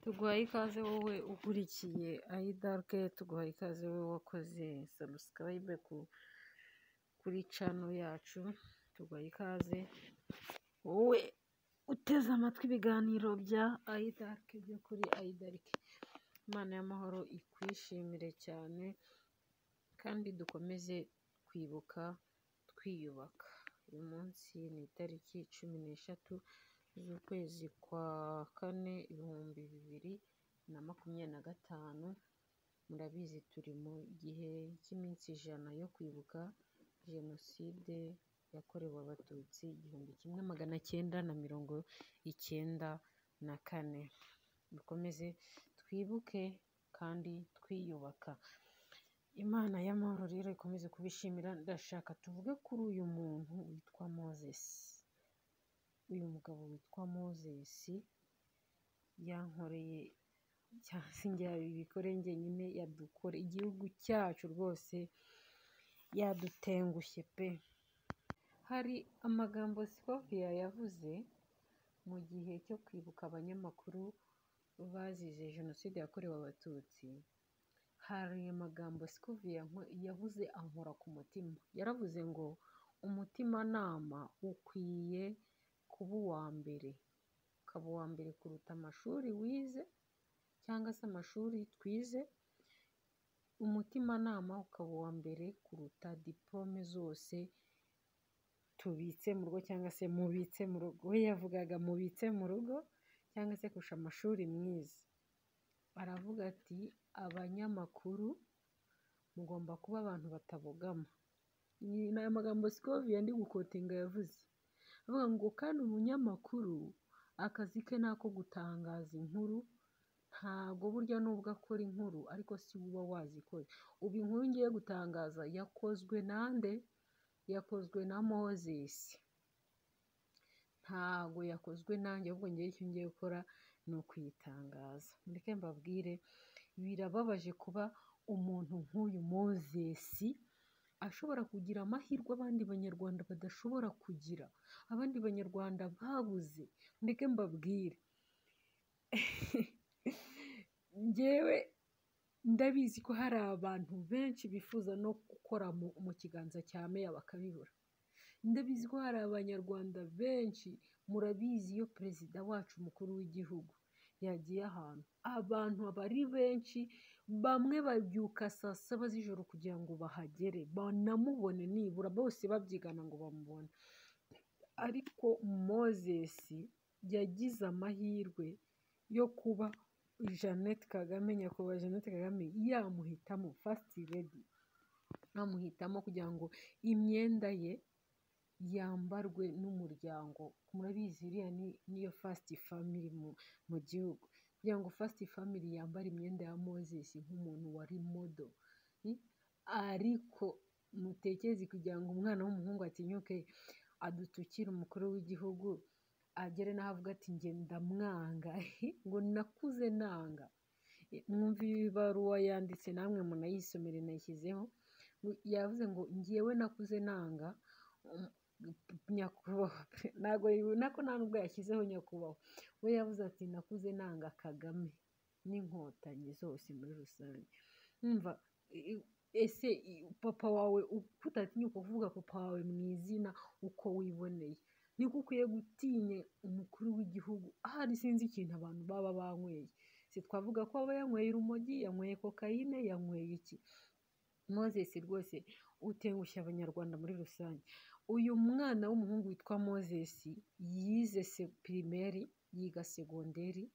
Tuguhaye ikaze wowe ukurikiye ayidarike, tuguhaye ikaze wowe wakoze sabusikarayibe kuri cano yacu, tuguhaye ikaze wowe uteze amatwi ibiganiro bya ayidarike byo kuri ayidarike. Imana y'amahoro ikwishimire cyane kandi dukomeze kwibuka twiyubaka. Uyu munsi ni itariki 13 z'ukwezi kwa kane 2025. Murabizi turi mu gihe cy'iminsi 100 yo kwibuka jenoside yakorewe abatutsi 1994. Dukomeze twibuke kandi twiyubaka. Imana y'amahoro rero ikomeze kubishimira. Ndashaka tuvuge kuri uyu muntu witwa Moses. Uyu mugabo witwa Moses yankoreye ibikorenge nyine, yadukore igihugu cyacu rwose yadutengushye pe. Hari amagambo Scovia yavuze mu gihe cyo kwibuka abanyamakuru bazize jenoside yakorewe abatutsi. Hari amagambo Scovia yavuze ankora ku mutima. Yaravuze ngo umutimanama ukwiye kuba uwa mbere, ukaba uwa mbere kuruta amashuri wize cyangwa se amashuri twize. Umutimanama ukaba uwa mbere kuruta diplome zose tubitse mu rugo cyangwa se mubitse mu rugo. We yavugaga mubitse mu rugo cyangwa se kurusha amashuri mwize. Aravuga ati abanyamakuru mugomba kuba abantu batabogama. Ni aya magambo Scovia ndi gukotinga yavuze. Avuga ngo kandi umunyamakuru akazi ke nako gutangaza inkuru, ntago burya nubwo akora inkuru ariko si uba wazikora. Ubu inkuru ngiye gutangaza yakozwe nande? Yakozwe na Moses. Ntago yakozwe nanjye, ahubwo ngiye icyo ngiye gukora ni ukuyitangaza. Mureke mbabwire, birababaje kuba umuntu nk'uyu Moses ashobora kugira amahirwe abandi banyarwanda badashobora kugira, abandi banyarwanda babuze. Mureke mbabwire njyewe ndabizi ko hari abantu benshi bifuza no gukora mu kiganza cya meya bakabibura. Ndabizi ko hari abanyarwanda benshi, murabizi iyo perezida wacu mukuru w'igihugu yagiye ahantu, abantu aba ari benshi, bamwe babyuka saa 7 z'ijoro kugira ngo bahagere banamubone, nibura bose babyigana ngo bamubone. Ariko Moses yagize amahirwe yo kuba Jeannette Kagame, nyakubahwa Jeannette Kagame yamuhitamo first lady, amuhitamo kugira ngo imyenda ye yambarwe n'umuryango. Murabizi iriya niyo first family mu gihugu, kugira ngo first family yambare imyenda ya Moses nk'umuntu wari model. Ariko mutekereze kugira ngo umwana w'umuhungu atinyuke adutukire umukuru w'igihugu, agere n'aho avuga ati njye ndamwanga, ngo nakuze nanga. Mwumva ibaruwa yanditse, namwe munayisomere, nayishyizeho. Yavuze ngo ngiyewe nakuze nanga nyakubahwa, nako nta nubwo yashyizeho nyakubahwa. We yavuze ati nakuze nanga Kagame n'inkotanyi zose muri rusange. Mwumva ese papa wawe utatinyuka kuvuga papa wawe mu izina uko wiboneye, niko ukwiye gutinye umukuru w'igihugu. Ahari sinzi ikintu abantu baba banyweye. Si twavuga ko aba yanyweye urumogi, yanyweye kokayine, yanyweye iki? Moses rwose utengushye abanyarwanda muri rusange. Uyu mwana w'umuhungu witwa Moses yize primaire, yiga segonderi,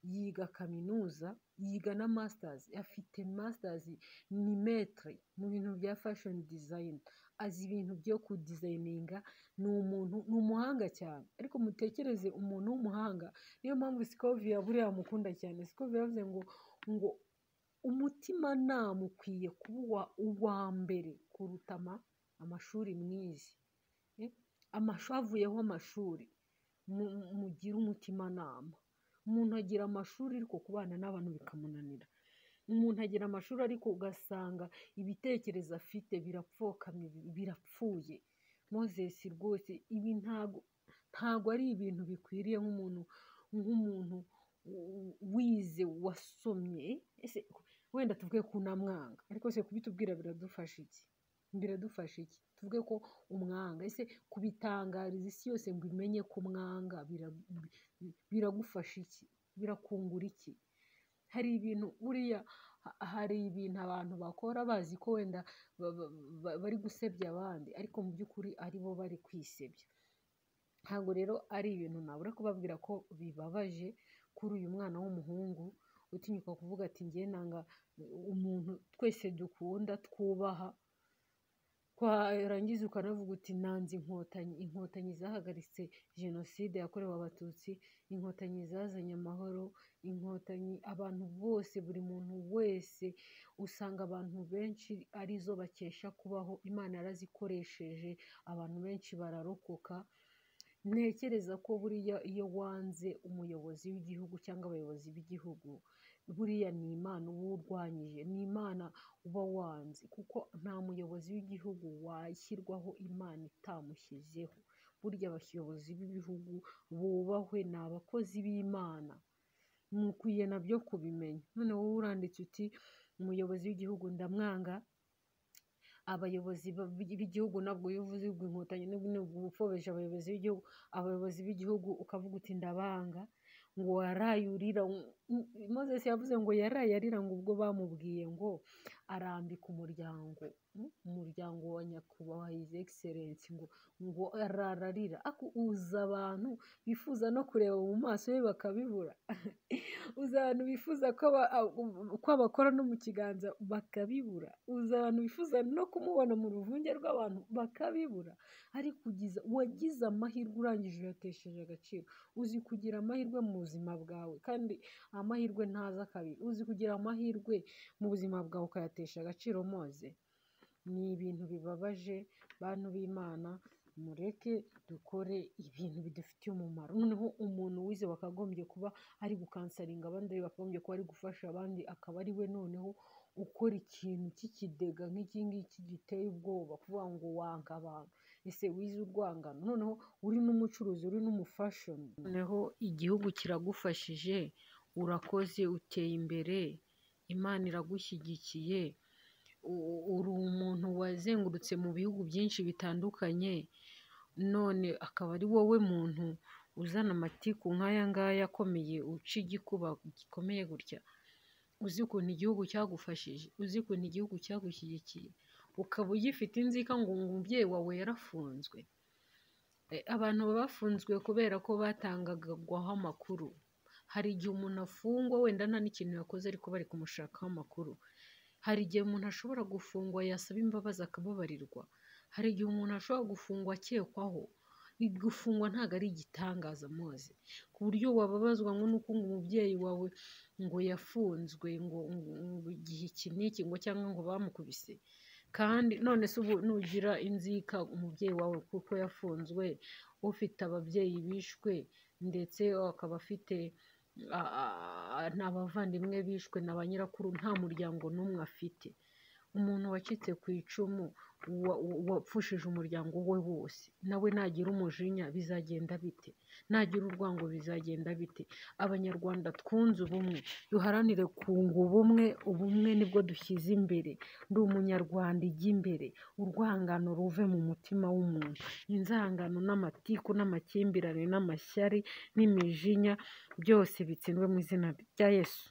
yiga kaminuza, yiga na masters. Afite masters, ni maître mu bintu bya fashion design, azi ibintu byo kudesigninga. Ni umuhanga cyane. Ariko mutekereze umuntu w'umuhanga, niyo mpamvu Scovia buriya mukunda cyane. Scovia yavuze ngo umutimanama ukwiye kuba uwa mbere kuruta amashuri mwize. Avuyeho amashuri, mugire umutimanama. Umuntu agira amashuri ariko kubana n'abantu bikamunanira. Umuntu agira amashuri ariko ugasanga ibitekerezo afite birapfokamye, birapfuye. Moses rwose ibi ntago ari ibintu bikwiriye nk'umuntu wize wasomye, ese wenda tuvuge ko unamwanga, ariko se kubitubwira biradufasha iki? Biradufasha iki? Tuvuge ko umwanga, ese kubitangariza isi yose ngo imenye ko umwanga biragufasha iki? Birakungura iki? Hari ibintu buriya, hari ibintu abantu bakora bazi ko wenda bari gusebya abandi, ariko mu by'ukuri ari bo bari kwisebya. Ntabwo rero ari ibintu nabura kubabwira ko bibabaje kuri uyu mwana w'umuhungu utinyuka kuvuga ati njye nanga umuntu twese dukunda twubaha, twarangiza ukanavuga uti nanze inkotanyi. Inkotanyi zahagaritse jenoside yakorewe abatutsi, inkotanyi zazanye amahoro, inkotanyi, abantu bose, buri muntu wese usanga abantu benshi arizo bakesha kubaho. Imana yarazikoresheje, abantu benshi bararokoka. Ntekereza ko buriya iyo wanze umuyobozi w'igihugu cyangwa abayobozi b'igihugu, buriya ni Imana uba urwanyije, ni Imana uba wanze, kuko nta muyobozi w'igihugu washyirwaho Imana itamushyizeho. Burya abayobozi b'ibihugu bubahwe, ni abakozi b'Imana, mukwiye nabyo kubimenya. None wowe uranditse uti umuyobozi w'igihugu ndamwanga, abayobozi b'igihugu nabwo iyo uvuze inkotanyi ufobesha abayobozi b'igihugu ukavuga uti ndabanga, ngo waraye urira. Moses yavuze ngo yaraye arira ngo ubwo bamubwiye ngo arambika umuryango wa nyakubahwa His Excellence, ngo arararira. Uza abantu bifuza no kureba mu maso ye bakabibura. Uza abantu bifuza ko abakora no mu kiganza bakabibura. Uza abantu bifuza no kumubona mu ruvunge rw'abantu bakabibura. Ariko wagize amahirwe, urangije uyatesheje agaciro. Uzi kugira amahirwe mu buzima bwawe, kandi amahirwe ntaza kabiri. Uzi kugira amahirwe mu buzima bwawe ukayatesha agaciro moze. Ni ibintu bibabaje bantu b'Imana, mureke dukore ibintu bidufitiye umumaro. Noneho umuntu wize wakagombye kuba ari gukansaringa abandi, bakagombye kuba ari gufasha abandi, akaba ari we noneho ukora ikintu cy'ikidega nk'iki ngiki giteye ubwoba, kuvuga ngo wanga abantu. Ese wize urwangano, noneho uri n'umucuruzi, uri n'umufashoni, noneho igihugu kiragufashije, urakoze, uteye imbere, Imana iragushyigikiye, uri umuntu wazengurutse mu bihugu byinshi bitandukanye, none akaba ari wowe muntu uzana amatiku nk'aya ngaya akomeye, uca igikuba gikomeye gutya. Uzi ukuntu igihugu cyagufashije, uzi ukuntu igihugu cyagushyigikiye, ukaba ugifite inzika ngo umubyeyi wawe yarafunzwe. Abantu bafunzwe kubera ko batangagwaho amakuru. Hari igihe umuntu afungwa wenda nta n'ikintu yakoze, ariko bari kumushakaho amakuru. Hari igihe umuntu ashobora gufungwa yasaba imbabazi akababarirwa. Hari igihe umuntu ashobora gufungwa akekwaho. Gufungwa ntabwo ari igitangaza moze, ku buryo wababazwa nuko umubyeyi wawe ngo yafunzwe ngo igihe iki n'iki, ngo cyangwa ngo bamukubise. Kandi none se ubu nugira inzika umubyeyi wawe kuko yafunzwe, ufite ababyeyi bishwe, ndetse akaba afite n'abavandimwe bishwe na ba nyirakuru, nta muryango n'umwe afite. Umuntu wacitse ku icumu, wapfushije umuryango we wose, nawe nagira umujinya bizagenda bite? Nagira urwango bizagenda bite? Abanyarwanda twunze ubumwe, duharanire kunga ubumwe. Ubumwe nibwo dushyize imbere. Ndi umunyarwanda, ijya imbere. Urwangano ruve mu mutima w'umuntu. Inzangano n'amatiku n'amakimbirane n'amashyari n'imijinya byose bitsindwe mu izina rya Yesu.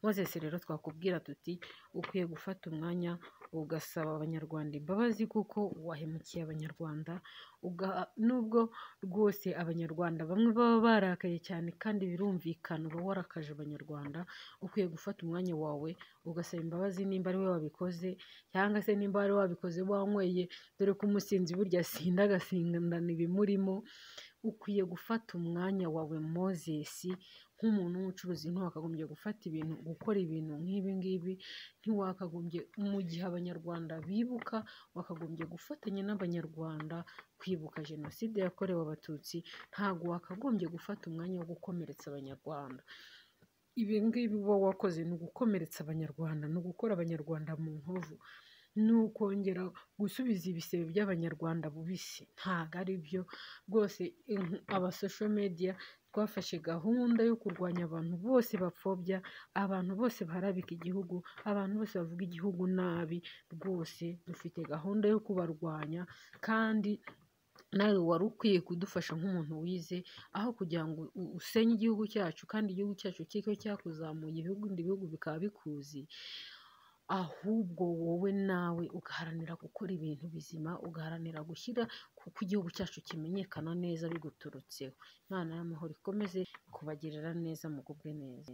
Moses rero twakubwira tuti ukwiye gufata umwanya ugasaba abanyarwanda imbabazi, kuko wahemukiye abanyarwanda. Nubwo rwose abanyarwanda bamwe baba barakaye cyane, kandi birumvikana uba warakaje abanyarwanda, ukwiye gufata umwanya wawe ugasaba imbabazi nimba ari we wabikoze, cyangwa se nimba ari wabikoze wanyweye, dore ko umusinzi burya asinda agasindana ibimurimo. Ukwiye gufata umwanya wawe Moses, nk'umuntu w'umucuruzi ntiwakagombye gukora ibintu nk'ibi ngibi. Ntiwakagombye, mu gihe abanyarwanda bibuka, wakagombye gufatanya n'abanyarwanda kwibuka jenoside yakorewe abatutsi. Ntabwo wakagombye gufata umwanya wo gukomeretsa abanyarwanda. Ibi ngibi uba wakoze ni ugukomeretsa abanyarwanda, ni ugukora abanyarwanda mu nkovu, ni ukongera gusubiza ibisebe by'abanyarwanda bubisi. Ntabwo ari byo rwose. Aba social media twafashe gahunda yo kurwanya abantu bose bapfobya, abantu bose baharabika igihugu, abantu bose bavuga igihugu nabi, rwose dufite gahunda yo kubarwanya, kandi nawe wari ukwiye kudufasha nk'umuntu wize, aho kugira ngo usenye igihugu cyacu kandi igihugu cyacu kiko cyakuzamuye, ibindi bihugu bikaba bikuzi, ahubwo wowe nawe ugaharanira gukora ibintu bizima, ugaharanira gushyira kuko igihugu cyacu kimenyekana neza biguturutseho. Imana y'amahoro ikomeze kubagirira neza, mugubwe neza.